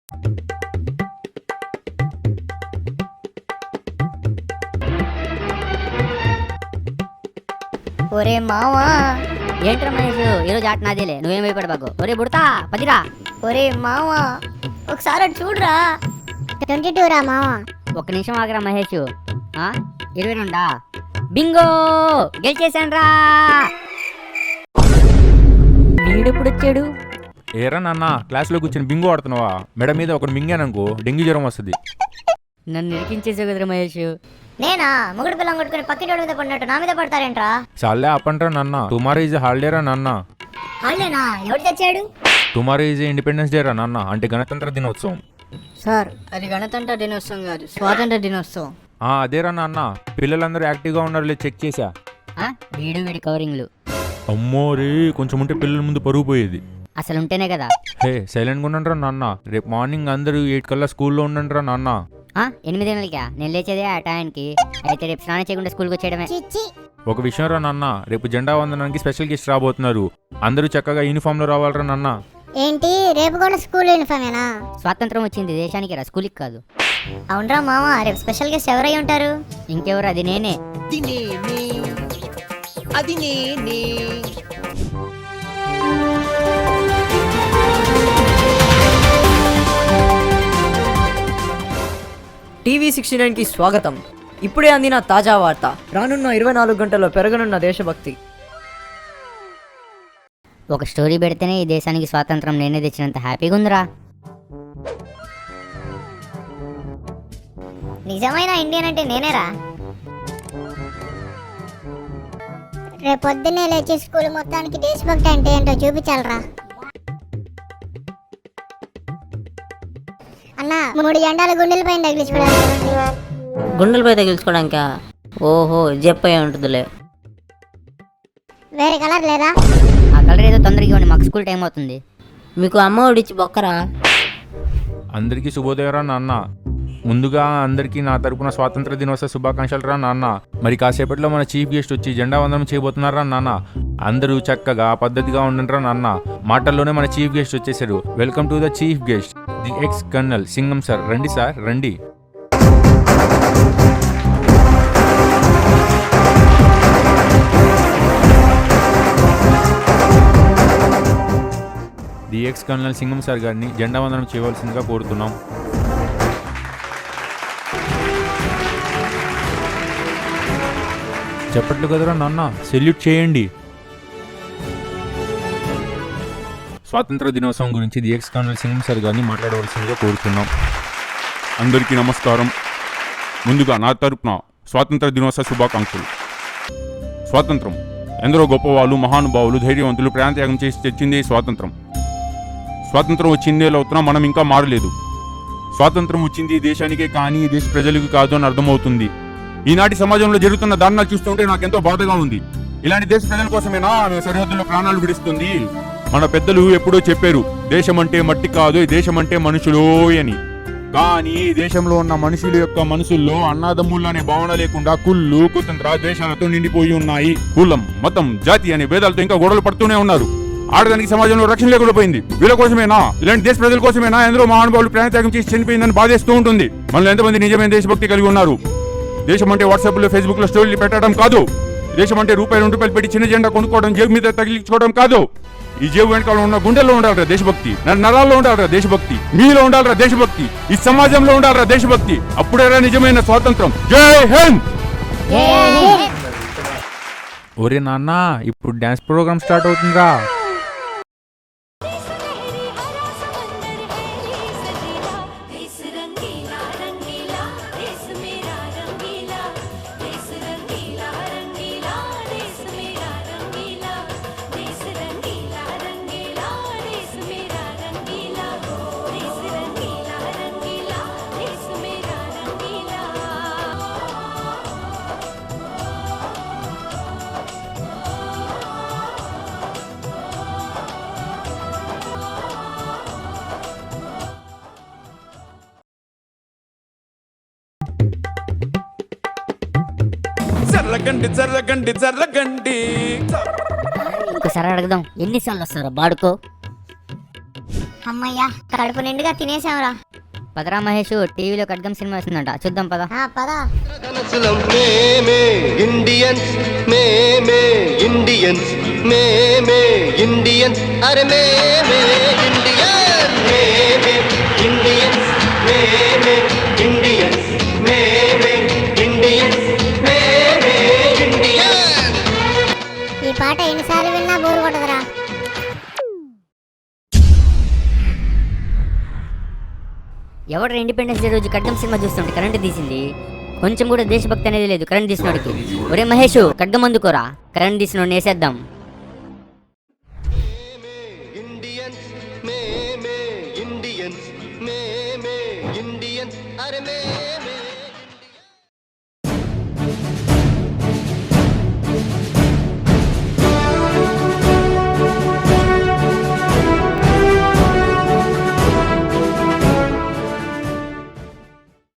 ఒరే మావా, ఏంట్రా మహేష్, ఈరోజు ఆట నాదేలే, నువ్వేం భయపడబాకు. ఒరే బుడతా పదిరా. ఒరే మావా, ఒకసారి అటు చూడరా. 22 రా మావా. ఒక్క నిమిషం ఆగరా మహేష్. 22 బింగో గెలిచేశాన్రా. వీడెప్పుడు వచ్చాడు? ఏరా నాన్న, క్లాస్లో కూర్చొని బింగో ఆడుతున్నావా? మెడ మీద ఒకటి మింగాననుకో డెంగ్యూ జ్వరం వస్తుంది. నన్ను ఇరికించేసావు కదరా మహేష్. నేనా మొగుడు పిల్లం కొట్టుకుని పక్కింటి మీద పడినట్టు నా మీద పడతారేంట్రా? చాలే అప్పంటారా నాన్న, టుమారో ఈజ్ హాలిడే రా నాన్న. హాలిడేనా? ఎవరు తెచ్చాడు? టుమారో ఈజ్ ఇండిపెండెన్స్ డే రా నాన్న, అంటే గణతంత్ర దినోత్సవం. సార్, అది గణతంత్ర దినోత్సవం కాదు, స్వాతంత్ర దినోత్సవం. అదేరా నాన్న, పిల్లలందరూ యాక్టివ్గా ఉన్నారు లేదు చెక్ చేశా. వీడి కవరింగ్లు. అమ్మో రే, కొంచెం ఉంటే పిల్లల ముందు పరుగు పోయేది. అసలు ఉంటేనే కదా. హే సైలెంట్గా ఉండండి రా నాన్న, రేపు మార్నింగ్ అందరూ 8 కల్లా స్కూల్లో ఉండండి రా నాన్న. 8 గంటలకా? నేను లేచేదే ఆ టైంకి. అయితే రేపు స్నానం చేయకుండా స్కూల్కి వచ్చేయడమే. చిచ్చి. ఒక విషయం రా నాన్న, రేపు జెండా వందనానికి స్పెషల్ గెస్ట్ రాబోతున్నారు. అందరూ చక్కగా యూనిఫామ్ లో రావాలరా నాన్న. ఏంటి రేపు కూడా స్కూల్ యూనిఫామేనా? స్వాతంత్రం వచ్చింది దేశానికి రా, స్కూల్కి కాదు. అవునరా మావా, రేపు స్పెషల్ గెస్ట్ ఎవరై ఉంటారు? ఇంకెవరు? అది నేనే. అది నేనే. టీవీ 69కి స్వాగతం. ఇప్పుడే అందిన తాజా వార్త. రానున్న 24 గంటల్లో పెరగనున్న దేశభక్తి. ఒక స్టోరీ పెడితేనే ఈ దేశానికి స్వాతంత్రం నేనే తెచ్చినంత హ్యాపీగా ఉందిరా. నిజమైన ఇండియన్ అంటే నేనేరా. రేపు పొద్దున్నే లేచి స్కూల్ మొత్తానికి దేశభక్తి అంటే ఏంటో చూపించాలరా. అన్న 3 జెండాలు గుండెలపై తగిలించుకోవడానికి. గుండెలపై తగిలించుకోవడానికా? ఓహో, జెప్పయ్య ఉంటుందిలే. వేరే కలర్ లేదా? ఆ కలర్ ఏదో తొందరగా ఇవ్వండి, మాకు స్కూల్ టైం అవుతుంది. మీకు అమ్మ ఒడిచ్చి బొక్కరా? అందరికీ శుభోదయం రా నాన్న. ముందుగా అందరికీ నా తరపున స్వాతంత్ర దినోత్సవ శుభాకాంక్షలు రా నాన్న. మరి కాసేపట్లో మన చీఫ్ గెస్ట్ వచ్చి జెండా వందనం చేయబోతున్నారా నాన్న. అందరూ చక్కగా పద్ధతిగా ఉండండిరా నాన్న. మాటల్లోనే మన చీఫ్ గెస్ట్ వచ్చేసారు. Welcome to the chief guest, the ex colonel Singam sir. రండి సార్, రండి. The ex colonel Singam sir గారిని జెండా వందనం చేయవలసిందిగా కోరుతున్నాం. చెప్పట్లు కదరా నాన్న, సెల్యూట్ చేయండి. స్వాతంత్ర దినోత్సవం గురించి the ex colonel Singam sir గారిని మాట్లాడవలసిందిగా కోరుతున్నాం. అందరికీ నమస్కారం. ముందుగా నా తరపున స్వాతంత్ర దినోత్సవ శుభాకాంక్షలు. స్వాతంత్రం ఎందరో గొప్పవాళ్ళు, మహానుభావులు, ధైర్యవంతులు ప్రాణత్యాగం చేసి తెచ్చిందే స్వాతంత్రం. స్వాతంత్రం వచ్చిందేలో అవుతున్నా మనం ఇంకా మారలేదు. స్వాతంత్రం వచ్చింది ఈ దేశానికే కానీ ఈ దేశ ప్రజలకు కాదు అని అర్థమవుతుంది. ఈనాటి సమాజంలో జరుగుతున్న దారుణాలు చూస్తుంటే నాకెంతో బాధగా ఉంది. ఇలాంటి దేశ ప్రజల కోసమేనా ఆమె సరిహద్దుల్లో ప్రాణాలు విడుస్తుంది? మన పెద్దలు ఎప్పుడో చెప్పారు, దేశం అంటే మట్టి కాదు, ఈ దేశం అంటే మనుషులో అని. కానీ ఈ దేశంలో ఉన్న మనుషుల యొక్క మనసుల్లో అన్నాదమ్ముళ్ళు అనే భావన లేకుండా కుళ్ళు, కుతంత్ర, ద్వేషాలతో నిండిపోయి ఉన్నాయి. కులం, మతం, జాతి అనే భేదాలతో ఇంకా గొడవలు పడుతూనే ఉన్నారు. ఆడదానికి సమాజంలో రక్షణ లేకుండా పోయింది. వీళ్ళ కోసమేనా, ఇలాంటి దేశ ప్రజల కోసమేనా ఎందరో మహానుభావులు ప్రాణత్యాగం చేసి చనిపోయిందని బాధేస్తూ ఉంటుంది. మనలో ఎంతమంది నిజమైన దేశభక్తి కలిగి ఉన్నారు? దేశం అంటే వాట్సాప్లో, ఫేస్బుక్లో స్టోరీలు పెట్టడం కాదు. దేశం అంటే ₹2 పెట్టి చిన్న జెండా కొనుక్కోవడం, జేబు మీద తగిలించుకోవడం కాదు. ఈ జేబు వెనకాల ఉన్న గుండెల్లో ఉండాలరా దేశభక్తి, నరాల్లో ఉండాలరా దేశభక్తి, మీలో ఉండాలరా దేశభక్తి, ఈ సమాజంలో ఉండాలరా దేశభక్తి. అప్పుడేరా నిజమైన స్వాతంత్రం. జై హింద్. ఒరే నాన్న, ఇప్పుడు డ్యాన్స్ ప్రోగ్రామ్ స్టార్ట్ అవుతుందిరా. జర్రగండి జర్రగండి జర్రగండి. ఇంకోసారి అడగదాం, ఎన్నిసార్లు వస్తారో బాడుకో. అమ్మయ్యా కడుపు నిండుగా తినేసాంరా. పదరా మహేష్, టీవీలో ఖడ్గం సినిమా వస్తుందంట, చూద్దాం పద. పదా. కనసులం మేమే ఇండియన్స్, మేమే ఇండియన్స్, మేమే ఇండియన్స్, అరే మేమే ఇండియన్, మేమే ఇండియన్స్, మేమే ఇండియన్స్, మేమే ఇండియన్స్, మేమే ఇండియన్. ఈ పాట ఎన్నిసార్లు విన్నా బోరు కొట్టదురా. ఎవరు ఇండిపెండెన్స్ డే రోజు ఖడ్గం సినిమా చూస్తుంటే కరెంట్ తీసింది? కొంచెం కూడా దేశభక్తి అనేది లేదు కరెంట్ తీసినోడికి. ఒరే మహేష్, ఖడ్గం అందుకోరా, కరెంట్ తీసినోడిని వేసేద్దాం. ఇండియన్స్, మేమే ఇండియన్స్, మేమే ఇండియన్స్, అరే మేమే